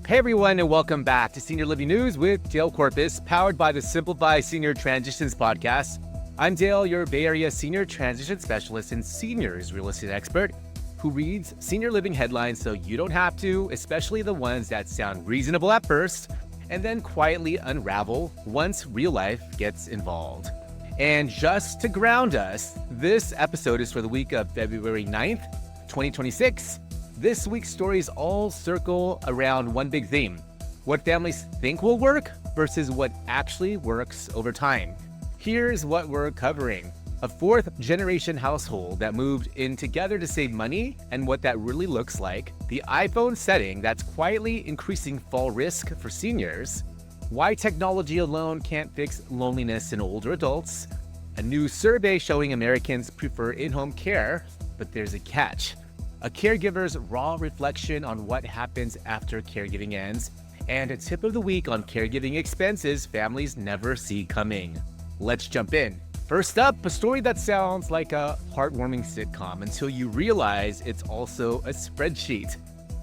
Hey everyone, and welcome back to Senior Living News with Dale Corpus, powered by the Simplify Senior Transitions podcast. I'm Dale, your Bay Area Senior Transition Specialist and Seniors Real Estate Expert, who reads senior living headlines so you don't have to, especially the ones that sound reasonable at first, and then quietly unravel once real life gets involved. And just to ground us, this episode is for the week of February 9th, 2026. This week's stories all circle around one big theme: what families think will work versus what actually works over time. Here's what we're covering: a fourth-generation household that moved in together to save money and what that really looks like, the iPhone setting that's quietly increasing fall risk for seniors, why technology alone can't fix loneliness in older adults, a new survey showing Americans prefer in-home care, but there's a catch, a caregiver's raw reflection on what happens after caregiving ends, and a tip of the week on caregiving expenses families never see coming. Let's jump in. First up, a story that sounds like a heartwarming sitcom until you realize it's also a spreadsheet.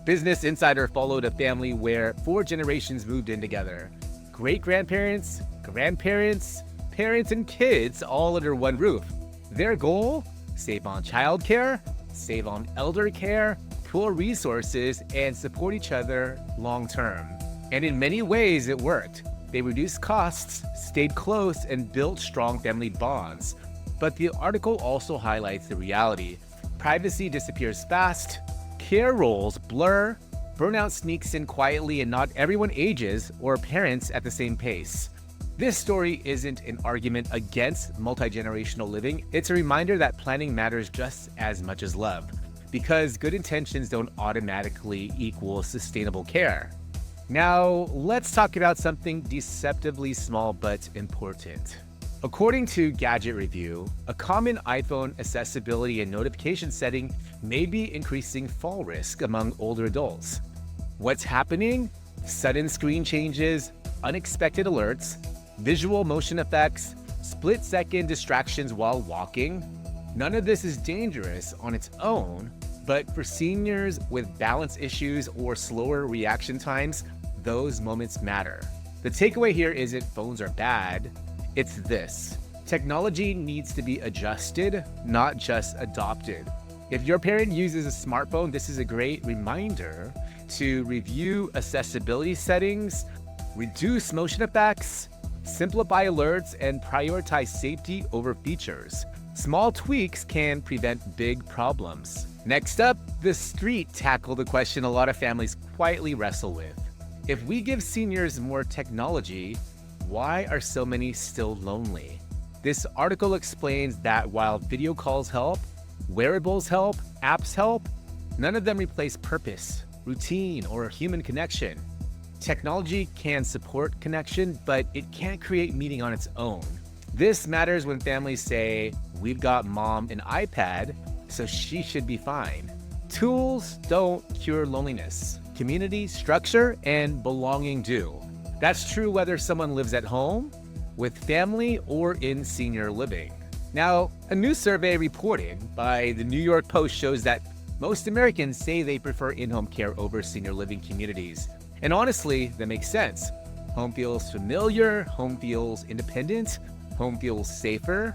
Business Insider followed a family where 4 generations moved in together. Great-grandparents, grandparents, parents, and kids all under one roof. Their goal? Save on childcare, save on elder care, pool resources, and support each other long-term. And in many ways, it worked. They reduced costs, stayed close, and built strong family bonds. But the article also highlights the reality. Privacy disappears fast, care roles blur, burnout sneaks in quietly, and not everyone ages or parents at the same pace. This story isn't an argument against multi-generational living. It's a reminder that planning matters just as much as love, because good intentions don't automatically equal sustainable care. Now, let's talk about something deceptively small but important. According to Gadget Review, a common iPhone accessibility and notification setting may be increasing fall risk among older adults. What's happening? Sudden screen changes, unexpected alerts, visual motion effects, split-second distractions while walking. None of this is dangerous on its own, but for seniors with balance issues or slower reaction times, those moments matter. The takeaway here isn't phones are bad, it's this: technology needs to be adjusted, not just adopted. If your parent uses a smartphone, this is a great reminder to review accessibility settings, reduce motion effects, simplify alerts, and prioritize safety over features. Small tweaks can prevent big problems. Next up, the street tackled a question a lot of families quietly wrestle with. If we give seniors more technology, why are so many still lonely? This article explains that while video calls help, wearables help, apps help, none of them replace purpose, routine, or human connection. Technology can support connection, but it can't create meaning on its own. This matters when families say, "We've got mom an iPad, so she should be fine." Tools don't cure loneliness. Community, structure, and belonging do. That's true whether someone lives at home, with family, or in senior living. Now, a new survey reported by the New York Post shows that most Americans say they prefer in-home care over senior living communities. And honestly, that makes sense. Home feels familiar, home feels independent, home feels safer.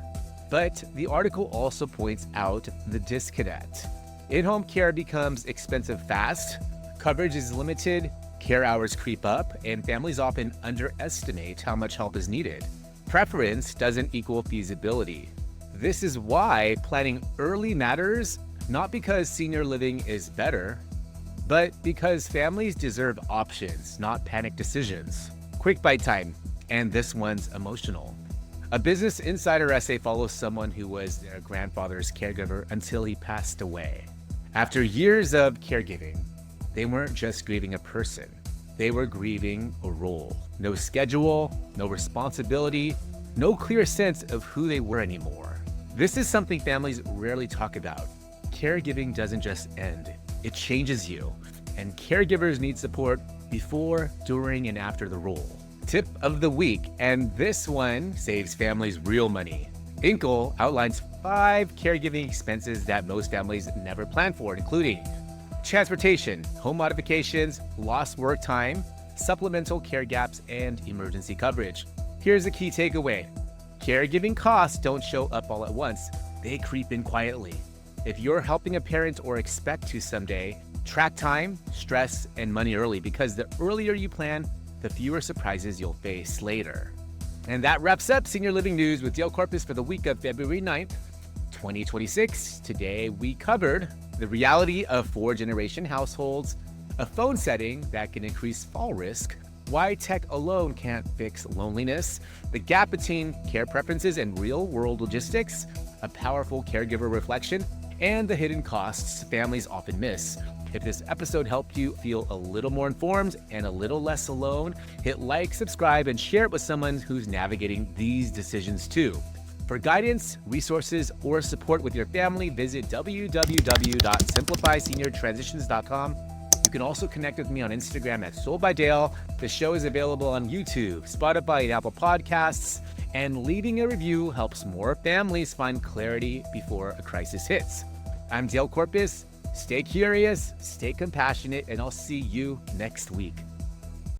But the article also points out the disconnect. In-home care becomes expensive fast, coverage is limited, care hours creep up, and families often underestimate how much help is needed. Preference doesn't equal feasibility. This is why planning early matters, not because senior living is better, but because families deserve options, not panic decisions. Quick bite time, and this one's emotional. A Business Insider essay follows someone who was their grandfather's caregiver until he passed away. After years of caregiving, they weren't just grieving a person, they were grieving a role. No schedule, no responsibility, no clear sense of who they were anymore. This is something families rarely talk about. Caregiving doesn't just end. It changes you, and caregivers need support before, during, and after the role. Tip of the week, and this one saves families real money. Inkle outlines 5 caregiving expenses that most families never plan for, including transportation, home modifications, lost work time, supplemental care gaps, and emergency coverage. Here's the key takeaway. Caregiving costs don't show up all at once. They creep in quietly. If you're helping a parent or expect to someday, track time, stress, and money early, because the earlier you plan, the fewer surprises you'll face later. And that wraps up Senior Living News with Dale Corpus for the week of February 9th, 2026. Today, we covered the reality of four-generation households, a phone setting that can increase fall risk, why tech alone can't fix loneliness, the gap between care preferences and real-world logistics, a powerful caregiver reflection, and the hidden costs families often miss. If this episode helped you feel a little more informed and a little less alone, hit like, subscribe, and share it with someone who's navigating these decisions too. For guidance, resources, or support with your family, visit www.simplifyseniortransitions.com. You can also connect with me on Instagram at SoulByDale. The show is available on YouTube, Spotify, and Apple Podcasts. And leaving a review helps more families find clarity before a crisis hits. I'm Dale Corpus. Stay curious, stay compassionate, and I'll see you next week.